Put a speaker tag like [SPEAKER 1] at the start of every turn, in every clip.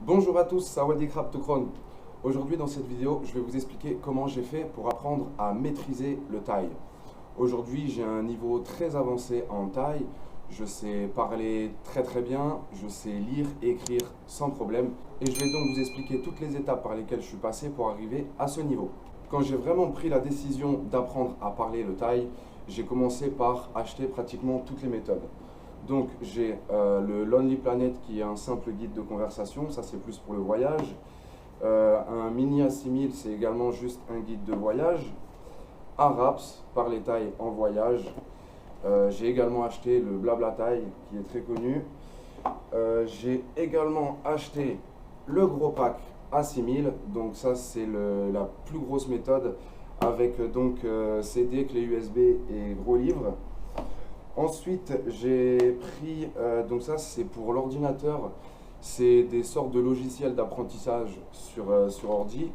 [SPEAKER 1] Bonjour à tous, Sawadee Krab Toukron. Aujourd'hui dans cette vidéo, je vais vous expliquer comment j'ai fait pour apprendre à maîtriser le thaï. Aujourd'hui, j'ai un niveau très avancé en thaï. Je sais parler très bien, je sais lire et écrire sans problème. Et je vais donc vous expliquer toutes les étapes par lesquelles je suis passé pour arriver à ce niveau. Quand j'ai vraiment pris la décision d'apprendre à parler le thaï, j'ai commencé par acheter pratiquement toutes les méthodes. Donc j'ai le Lonely Planet qui est un simple guide de conversation, ça c'est plus pour le voyage. Un mini Assimil, c'est également juste un guide de voyage. Araps, parler thaï en voyage. J'ai également acheté le Blabla Thaï qui est très connu. J'ai également acheté le gros pack Assimil, donc ça c'est la plus grosse méthode avec donc CD, clé USB et gros livre. Ensuite, j'ai pris, donc ça c'est pour l'ordinateur, c'est des sortes de logiciels d'apprentissage sur ordi.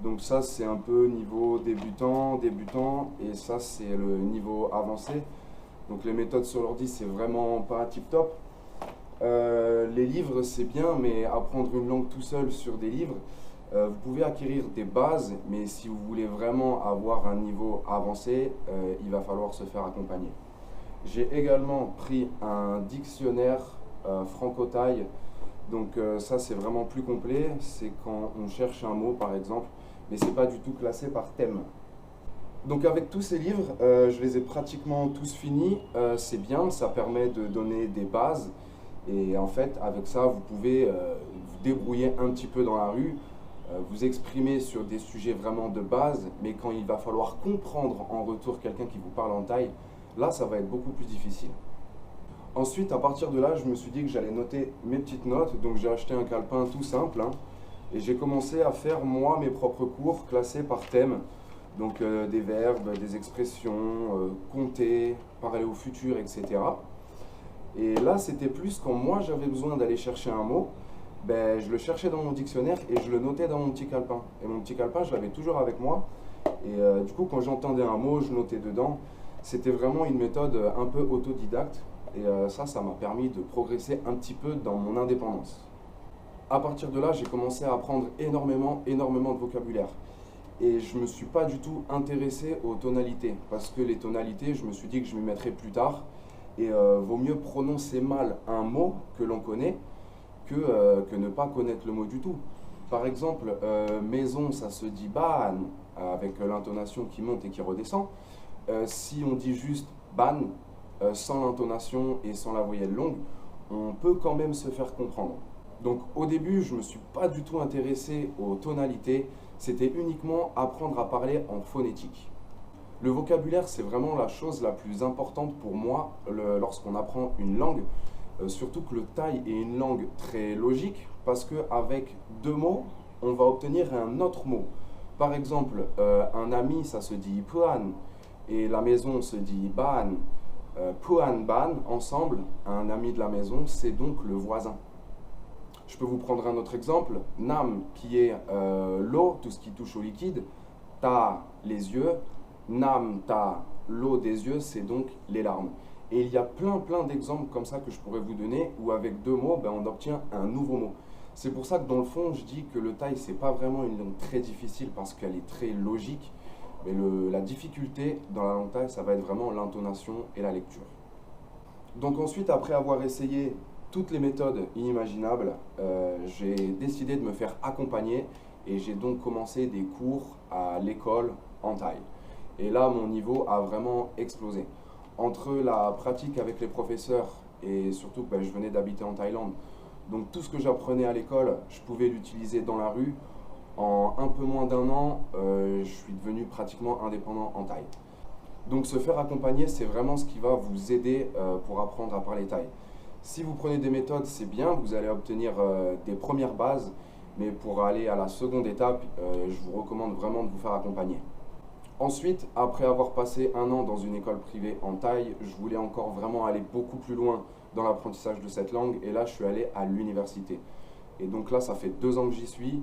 [SPEAKER 1] Donc ça c'est un peu niveau débutant, et ça c'est le niveau avancé. Donc les méthodes sur l'ordi c'est vraiment pas tip top. Les livres c'est bien, mais apprendre une langue tout seul sur des livres, vous pouvez acquérir des bases, mais si vous voulez vraiment avoir un niveau avancé, il va falloir se faire accompagner. J'ai également pris un dictionnaire franco-thaï, donc ça c'est vraiment plus complet, c'est quand on cherche un mot par exemple, mais c'est pas du tout classé par thème. Donc avec tous ces livres, je les ai pratiquement tous finis, c'est bien, ça permet de donner des bases, et en fait avec ça vous pouvez vous débrouiller un petit peu dans la rue, vous exprimer sur des sujets vraiment de base, mais quand il va falloir comprendre en retour quelqu'un qui vous parle en thaï, là, ça va être beaucoup plus difficile. Ensuite, à partir de là, je me suis dit que j'allais noter mes petites notes. Donc, j'ai acheté un calepin tout simple. Et j'ai commencé à faire, moi, mes propres cours classés par thème. Donc, des verbes, des expressions, compter, parler au futur, etc. Et là, c'était plus quand moi, j'avais besoin d'aller chercher un mot. Ben, je le cherchais dans mon dictionnaire et je le notais dans mon petit calepin. Et mon petit calepin, je l'avais toujours avec moi. Et du coup, quand j'entendais un mot, je notais dedans. C'était vraiment une méthode un peu autodidacte et ça m'a permis de progresser un petit peu dans mon indépendance. À partir de là, j'ai commencé à apprendre énormément de vocabulaire. Et je ne me suis pas du tout intéressé aux tonalités, parce que les tonalités, je me suis dit que je m'y mettrais plus tard. Et vaut mieux prononcer mal un mot que l'on connaît que ne pas connaître le mot du tout. Par exemple, maison, ça se dit ban, avec l'intonation qui monte et qui redescend. Si on dit juste ban, sans l'intonation et sans la voyelle longue, on peut quand même se faire comprendre. Donc au début, je ne me suis pas du tout intéressé aux tonalités, c'était uniquement apprendre à parler en phonétique. Le vocabulaire, c'est vraiment la chose la plus importante pour moi lorsqu'on apprend une langue, surtout que le thaï est une langue très logique, parce qu'avec deux mots, on va obtenir un autre mot. Par exemple, un ami, ça se dit puan, et la maison se dit ban. Puan ban, ensemble, un ami de la maison, c'est donc le voisin. Je peux vous prendre un autre exemple. Nam, qui est l'eau, tout ce qui touche au liquide. Ta, les yeux. Nam, ta, l'eau des yeux, c'est donc les larmes. Et il y a plein d'exemples comme ça que je pourrais vous donner, où avec deux mots, ben, on obtient un nouveau mot. C'est pour ça que dans le fond, je dis que le thaï, c'est pas vraiment une langue très difficile parce qu'elle est très logique. Mais la difficulté dans la langue thaï, ça va être vraiment l'intonation et la lecture. Donc ensuite, après avoir essayé toutes les méthodes inimaginables, j'ai décidé de me faire accompagner et j'ai donc commencé des cours à l'école en thaï. Et là, mon niveau a vraiment explosé. Entre la pratique avec les professeurs et surtout que je venais d'habiter en Thaïlande, donc tout ce que j'apprenais à l'école, je pouvais l'utiliser dans la rue. En un peu moins d'un an, je suis devenu pratiquement indépendant en thaï. Donc se faire accompagner, c'est vraiment ce qui va vous aider pour apprendre à parler thaï. Si vous prenez des méthodes, c'est bien, vous allez obtenir des premières bases, mais pour aller à la seconde étape, je vous recommande vraiment de vous faire accompagner. Ensuite, après avoir passé un an dans une école privée en thaï, je voulais encore vraiment aller beaucoup plus loin dans l'apprentissage de cette langue, et là je suis allé à l'université. Et donc là, ça fait 2 ans que j'y suis.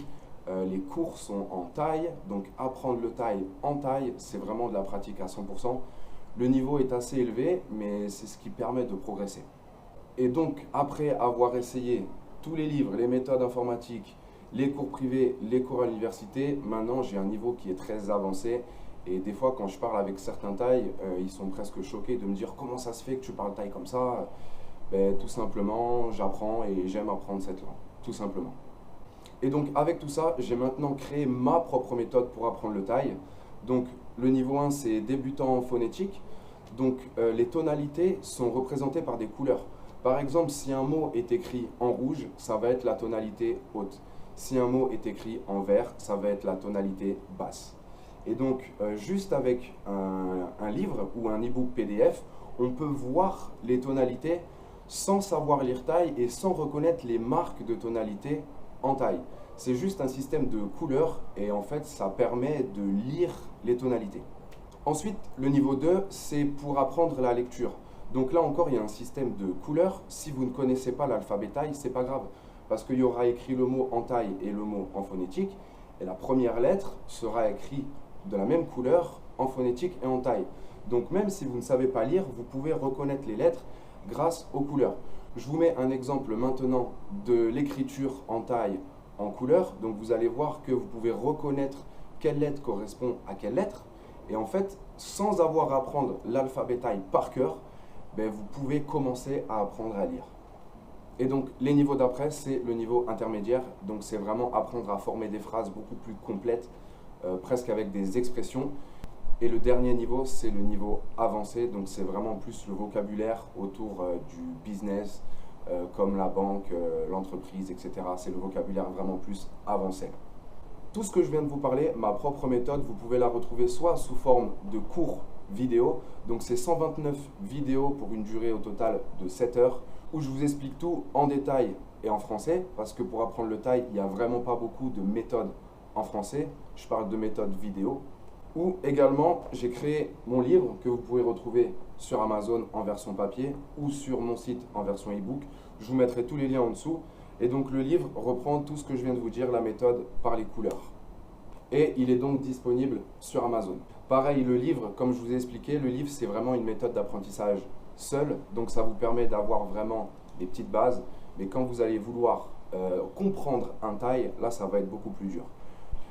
[SPEAKER 1] Les cours sont en thaï, donc apprendre le thaï en thaï, c'est vraiment de la pratique à 100%. Le niveau est assez élevé, mais c'est ce qui permet de progresser. Et donc, après avoir essayé tous les livres, les méthodes informatiques, les cours privés, les cours à l'université, maintenant j'ai un niveau qui est très avancé. Et des fois, quand je parle avec certains Thaïs, ils sont presque choqués de me dire comment ça se fait que tu parles thaï comme ça. Ben, tout simplement, j'apprends et j'aime apprendre cette langue, tout simplement. Et donc avec tout ça, j'ai maintenant créé ma propre méthode pour apprendre le thaï. Donc le niveau 1, c'est débutant en phonétique. Donc les tonalités sont représentées par des couleurs. Par exemple, si un mot est écrit en rouge, ça va être la tonalité haute. Si un mot est écrit en vert, ça va être la tonalité basse. Et donc, juste avec un livre ou un e-book PDF, on peut voir les tonalités sans savoir lire thaï et sans reconnaître les marques de tonalité en thaï. C'est juste un système de couleurs et en fait, ça permet de lire les tonalités. Ensuite, le niveau 2, c'est pour apprendre la lecture. Donc là encore, il y a un système de couleurs. Si vous ne connaissez pas l'alphabet thaï, c'est pas grave, parce qu'il y aura écrit le mot en thaï et le mot en phonétique, et la première lettre sera écrite de la même couleur en phonétique et en thaï. Donc même si vous ne savez pas lire, vous pouvez reconnaître les lettres grâce aux couleurs. Je vous mets un exemple maintenant de l'écriture en thaï en couleur. Donc vous allez voir que vous pouvez reconnaître quelle lettre correspond à quelle lettre. Et en fait, sans avoir à apprendre l'alphabet thaï par cœur, ben, vous pouvez commencer à apprendre à lire. Et donc les niveaux d'après, c'est le niveau intermédiaire. Donc c'est vraiment apprendre à former des phrases beaucoup plus complètes, presque avec des expressions. Et le dernier niveau, c'est le niveau avancé, donc c'est vraiment plus le vocabulaire autour du business, comme la banque, l'entreprise, etc. C'est le vocabulaire vraiment plus avancé. Tout ce que je viens de vous parler, ma propre méthode, vous pouvez la retrouver soit sous forme de cours vidéo, donc c'est 129 vidéos pour une durée au total de 7 heures, où je vous explique tout en détail et en français, parce que pour apprendre le thaï, il n'y a vraiment pas beaucoup de méthodes en français, je parle de méthode vidéo. Ou également, j'ai créé mon livre que vous pouvez retrouver sur Amazon en version papier ou sur mon site en version e-book. Je vous mettrai tous les liens en dessous. Et donc le livre reprend tout ce que je viens de vous dire, la méthode par les couleurs. Et il est donc disponible sur Amazon. Pareil, le livre, comme je vous ai expliqué, le livre c'est vraiment une méthode d'apprentissage seule. Donc ça vous permet d'avoir vraiment des petites bases. Mais quand vous allez vouloir comprendre un thaï, là ça va être beaucoup plus dur.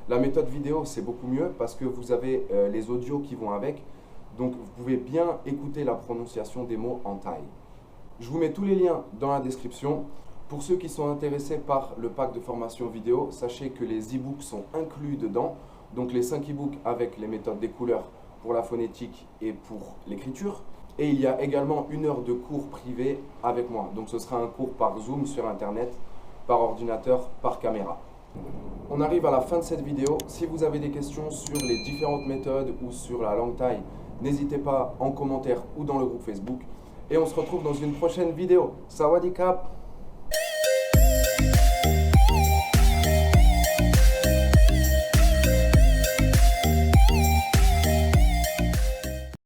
[SPEAKER 1] La méthode vidéo, c'est beaucoup mieux parce que vous avez les audios qui vont avec. Donc, vous pouvez bien écouter la prononciation des mots en thaï. Je vous mets tous les liens dans la description. Pour ceux qui sont intéressés par le pack de formation vidéo, sachez que les e-books sont inclus dedans. Donc, les 5 e-books avec les méthodes des couleurs pour la phonétique et pour l'écriture. Et il y a également 1 heure de cours privé avec moi. Donc, ce sera un cours par Zoom sur Internet, par ordinateur, par caméra. On arrive à la fin de cette vidéo. Si vous avez des questions sur les différentes méthodes ou sur la langue thaï, n'hésitez pas en commentaire ou dans le groupe Facebook. Et on se retrouve dans une prochaine vidéo. Sawadee Krap!